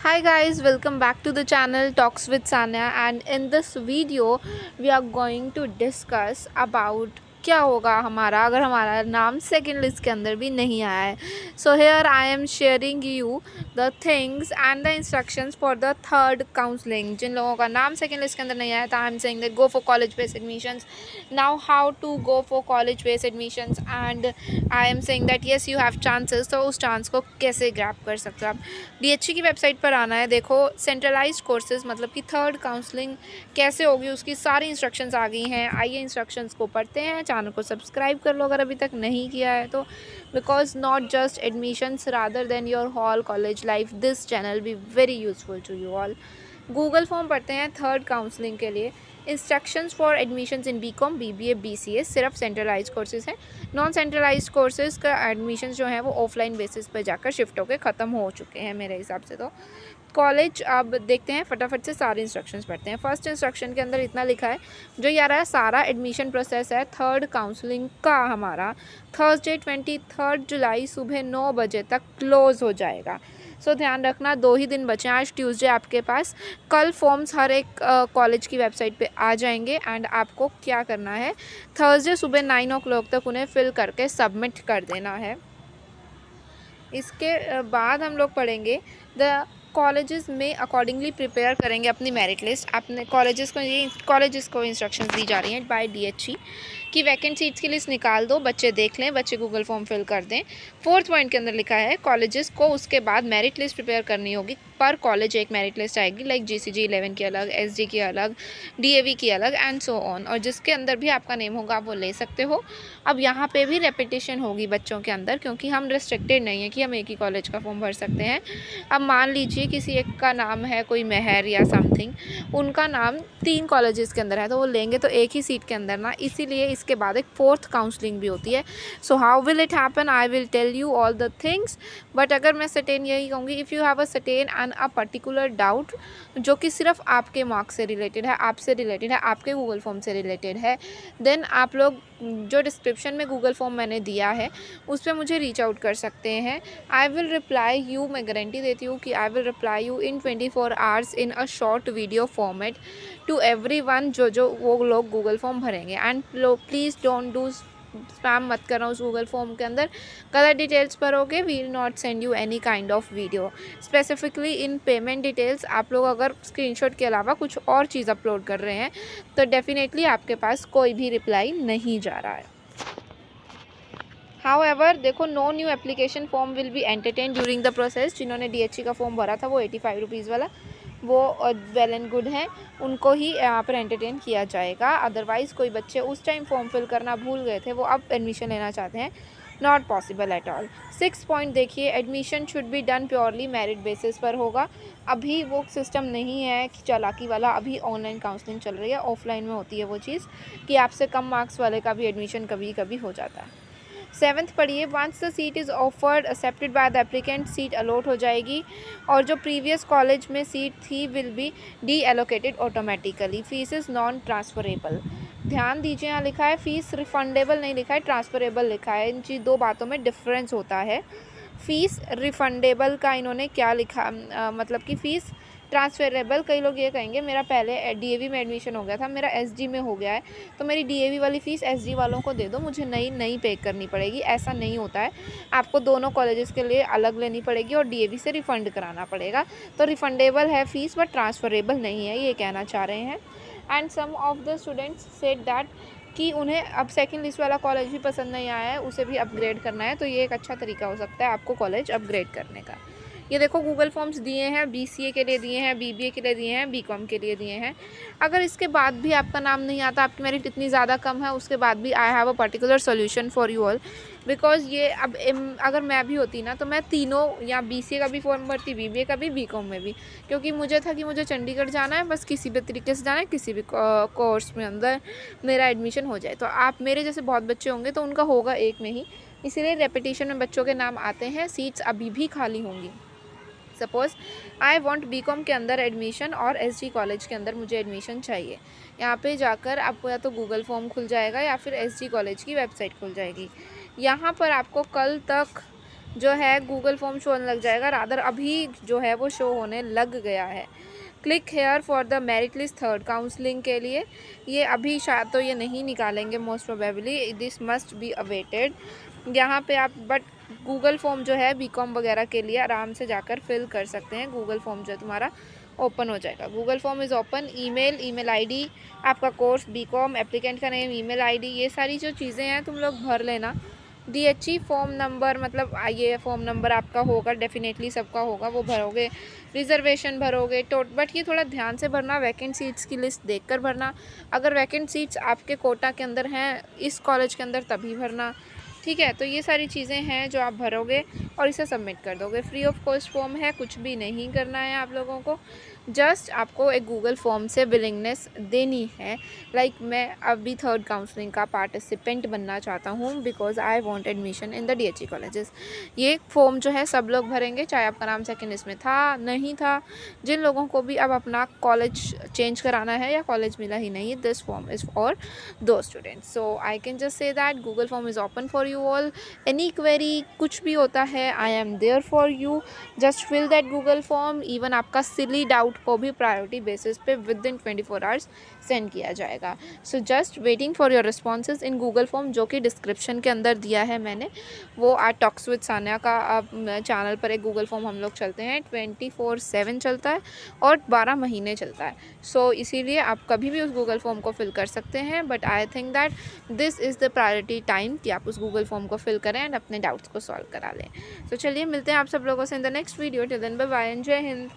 Hi guys, welcome back to the channel Talks with Sanya, and in this video we are going to discuss about क्या होगा हमारा अगर हमारा नाम second list के अंदर भी नहीं आया है. So here I am sharing you the things and the instructions for the third counselling. जिन लोगों का नाम सेकंड लिस्ट के अंदर नहीं आया था, I am saying that go for college based admissions. Now how to go for college based admissions, and I am saying that yes you have chances. तो उस चांस को कैसे ग्रैब कर सकते हो आप. डीएचसी की वेबसाइट पर आना है. देखो, सेंट्रलाइज्ड कोर्सेज मतलब कि थर्ड काउंसलिंग कैसे होगी उसकी सारी इंस्ट्रक्शंस आ गई हैं. आइए इंस्ट्रक्शंस को पढ़ते हैं. चैनल को सब्सक्राइब कर लो अगर अभी तक नहीं किया है तो, because not just admissions rather than your whole college life, this channel be very useful to you all. Google form पढ़ते हैं थर्ड काउंसलिंग के लिए. Instructions for admissions in BCom, BBA, BCA सिर्फ सेंट्रलाइज्ड कोर्सेज हैं. Non centralised courses का admission जो है वो ऑफलाइन बेसिस पर जाकर शिफ्ट होकर ख़त्म हो चुके हैं मेरे हिसाब से. तो कॉलेज अब देखते हैं, फटाफट से सारे इंस्ट्रक्शंस पढ़ते हैं. फर्स्ट इंस्ट्रक्शन के अंदर इतना लिखा है, जो ये आ रहा है सारा एडमिशन प्रोसेस है थर्ड काउंसलिंग का हमारा थर्सडे 23 जुलाई सुबह 9 बजे तक क्लोज़ हो जाएगा. सो ध्यान रखना, 2 ही दिन बचे हैं. आज ट्यूसडे आपके पास, कल फॉर्म्स हर एक कॉलेज की वेबसाइट पे आ जाएंगे. एंड आपको क्या करना है, थर्सडे सुबह 9 o'clock तक उन्हें फिल करके सबमिट कर देना है. इसके बाद हम लोग पढ़ेंगे द कॉलेजेस में अकॉर्डिंगली प्रिपेयर करेंगे अपनी मेरिट लिस्ट. अपने कॉलेजेस को इंस्ट्रक्शंस दी जा रही हैं बाय डीएचसी कि वैकेंट सीट्स की लिस्ट निकाल दो, बच्चे देख लें, बच्चे गूगल फॉर्म फिल कर दें. 4th पॉइंट के अंदर लिखा है कॉलेजेस को उसके बाद मेरिट लिस्ट प्रिपेयर करनी होगी. पर कॉलेज एक मेरिट लिस्ट आएगी, लाइक जीसीजी 11 की अलग, एसजी की अलग, डीएवी की अलग, एंड सो ऑन. और जिसके अंदर भी आपका नेम होगा आप वो ले सकते हो. अब यहाँ पे भी रेपिटेशन होगी बच्चों के अंदर, क्योंकि हम रिस्ट्रिक्टेड नहीं है कि हम एक ही कॉलेज का फॉर्म भर सकते हैं. अब मान लीजिए किसी एक का नाम है कोई मेहर या समथिंग, उनका नाम 3 कॉलेजेस के अंदर है, तो वो लेंगे तो एक ही सीट के अंदर ना, इसीलिए इसके बाद एक 4th काउंसलिंग भी होती है. So how will it happen, I will tell you all the things. But अगर मैं सर्टेन यही कहूँगी, if you have a certain and a particular doubt जो कि सिर्फ आपके मार्क्स से रिलेटेड है, आपसे रिलेटेड है, आपके गूगल फॉर्म से रिलेटेड है, देन आप लोग जो डिस्क्रिप्शन में गूगल फॉर्म मैंने दिया है उस पर मुझे रीच आउट कर सकते हैं. आई विल रिप्लाई यू, मैं गारंटी देती हूँ कि I will reply you in 24 hours in a short video format to everyone जो वो लोग गूगल फॉर्म भरेंगे. And please don't do spam मत करना उस गूगल फॉर्म के अंदर. गलत डिटेल्स भरोगे, we will not send you any kind of video. Specifically in payment details आप लोग अगर स्क्रीनशॉट के अलावा कुछ और चीज़ अपलोड कर रहे हैं तो डेफिनेटली आपके पास कोई भी रिप्लाई नहीं जा रहा है. हाउएवर देखो, no new application form will be entertain during the process. जिन्होंने डीएचसी का फॉर्म भरा था वो 85 रुपीज़ वाला, वो वेल एंड गुड है, उनको ही यहाँ पर एंटरटेन किया जाएगा. अदरवाइज़ कोई बच्चे उस टाइम फॉर्म फिल करना भूल गए थे, वो अब एडमिशन लेना चाहते हैं, not possible at all. 6 point देखिए, admission should be done purely merit basis पर होगा. अभी वो सिस्टम नहीं है कि चालाकी वाला, अभी ऑनलाइन काउंसलिंग चल रही है. ऑफलाइन में होती है वो चीज़ कि आपसे कम मार्क्स वाले का भी एडमिशन कभी कभी हो जाता है. 7th पढ़िए, once the seat is offered accepted by the applicant, seat allot हो जाएगी और जो प्रीवियस कॉलेज में सीट थी will be deallocated automatically. Fees is non transferable. ध्यान दीजिए, यहाँ लिखा है फीस रिफंडेबल नहीं लिखा है, ट्रांसफरेबल लिखा है. इन चीज़ 2 बातों में डिफरेंस होता है. फ़ीस रिफंडेबल का इन्होंने क्या लिखा, मतलब कि फ़ीस ट्रांसफरेबल. कई लोग ये कहेंगे मेरा पहले डीएवी में एडमिशन हो गया था, मेरा एसजी में हो गया है, तो मेरी डीएवी वाली फ़ीस एसजी वालों को दे दो, मुझे नई पे करनी पड़ेगी. ऐसा नहीं होता है, आपको दोनों कॉलेजेस के लिए अलग लेनी पड़ेगी और डीएवी से रिफ़ंड कराना पड़ेगा. तो रिफंडेबल है फ़ीस बट ट्रांसफरेबल नहीं है, ये कहना चाह रहे हैं. And some of the students said that कि उन्हें अब सेकंड लिस्ट वाला कॉलेज भी पसंद नहीं आया है, उसे भी अपग्रेड करना है. तो ये एक अच्छा तरीका हो सकता है आपको कॉलेज अपग्रेड करने का. ये देखो, गूगल फॉर्म्स दिए हैं, बीसीए के लिए दिए हैं, बीबीए के लिए दिए हैं, बीकॉम के लिए दिए हैं. अगर इसके बाद भी आपका नाम नहीं आता, आपकी मेरिट इतनी ज़्यादा कम है, उसके बाद भी I have a particular solution for you all. Because ये अब अगर मैं भी होती ना तो मैं तीनों, या बीसीए का भी फॉर्म भरती, बीबीए का भी, बीकॉम में भी, क्योंकि मुझे था कि मुझे चंडीगढ़ जाना है, बस किसी भी तरीके से जाना है, किसी भी कोर्स में अंदर मेरा एडमिशन हो जाए. तो आप मेरे जैसे बहुत बच्चे होंगे तो उनका होगा एक में ही, इसीलिए रेपिटेशन में बच्चों के नाम आते हैं. सीट्स अभी भी खाली होंगी. सपोज़ आई वांट बीकॉम के अंदर एडमिशन और एसजी कॉलेज के अंदर मुझे एडमिशन चाहिए. यहाँ पे जाकर आपको या तो गूगल फॉर्म खुल जाएगा या फिर एसजी कॉलेज की वेबसाइट खुल जाएगी. यहाँ पर आपको कल तक जो है गूगल फॉर्म शो होने लग जाएगा, रादर अभी जो है वो शो होने लग गया है। Click here for the merit list third counselling के लिए, ये अभी शायद तो ये नहीं निकालेंगे most probably, this must be awaited. यहाँ पे आप बट गूगल फॉर्म जो है बीकॉम वगैरह के लिए आराम से जाकर फिल कर सकते हैं। गूगल फॉर्म जो है तुम्हारा ओपन हो जाएगा। Google form is open. Email ID, आपका कोर्स बीकॉम, एप्लीकेंट का नेम, ईमेल आईडी, ये सारी जो चीज़ें हैं तुम लोग भर लेना। DHE फॉर्म नंबर, मतलब ये फॉर्म नंबर आपका होगा, डेफिनेटली सबका होगा, वो भरोगे। रिजर्वेशन भरोगे बट ये थोड़ा ध्यान से भरना, वैकेंट सीट्स की लिस्ट देखकर भरना। अगर वैकेंट सीट्स आपके कोटा के अंदर हैं इस कॉलेज के अंदर तभी भरना, ठीक है। तो ये सारी चीज़ें हैं जो आप भरोगे और इसे सबमिट कर दोगे। फ्री ऑफ कॉस्ट फॉर्म है, कुछ भी नहीं करना है आप लोगों को, जस्ट आपको एक गूगल फॉर्म से विलिंगनेस देनी है। लाइक मैं अभी थर्ड काउंसलिंग का पार्टिसिपेंट बनना चाहता हूँ because I want admission in the DHE colleges. ये फॉर्म जो है सब लोग भरेंगे, चाहे आपका नाम सेकंड लिस्ट में था नहीं था। जिन लोगों को भी अब अपना कॉलेज चेंज कराना है या कॉलेज मिला ही नहीं, this form is for two students. So I can just say that Google form is open for you all. Any query कुछ भी होता है, I am there for you, just fill that Google form. Even आपका silly doubt को भी priority basis पे within 24 hours send किया जाएगा। So just waiting for your responses in Google form, जो कि डिस्क्रिप्शन के अंदर दिया है मैंने। वो आज टॉक्स विद सान्या का चैनल पर एक गूगल फॉर्म हम लोग चलते हैं, 24/7 चलता है और 12 महीने चलता है। सो इसीलिए आप कभी भी उस गूगल फॉर्म को फिल कर सकते हैं, but I think that this is the priority time कि आप उस गूगल फॉर्म को फिल करें एंड अपने डाउट्स को सॉल्व करा लें। तो चलिए मिलते हैं आप सब लोगों से in the next video. Till then bye bye and जय हिंद।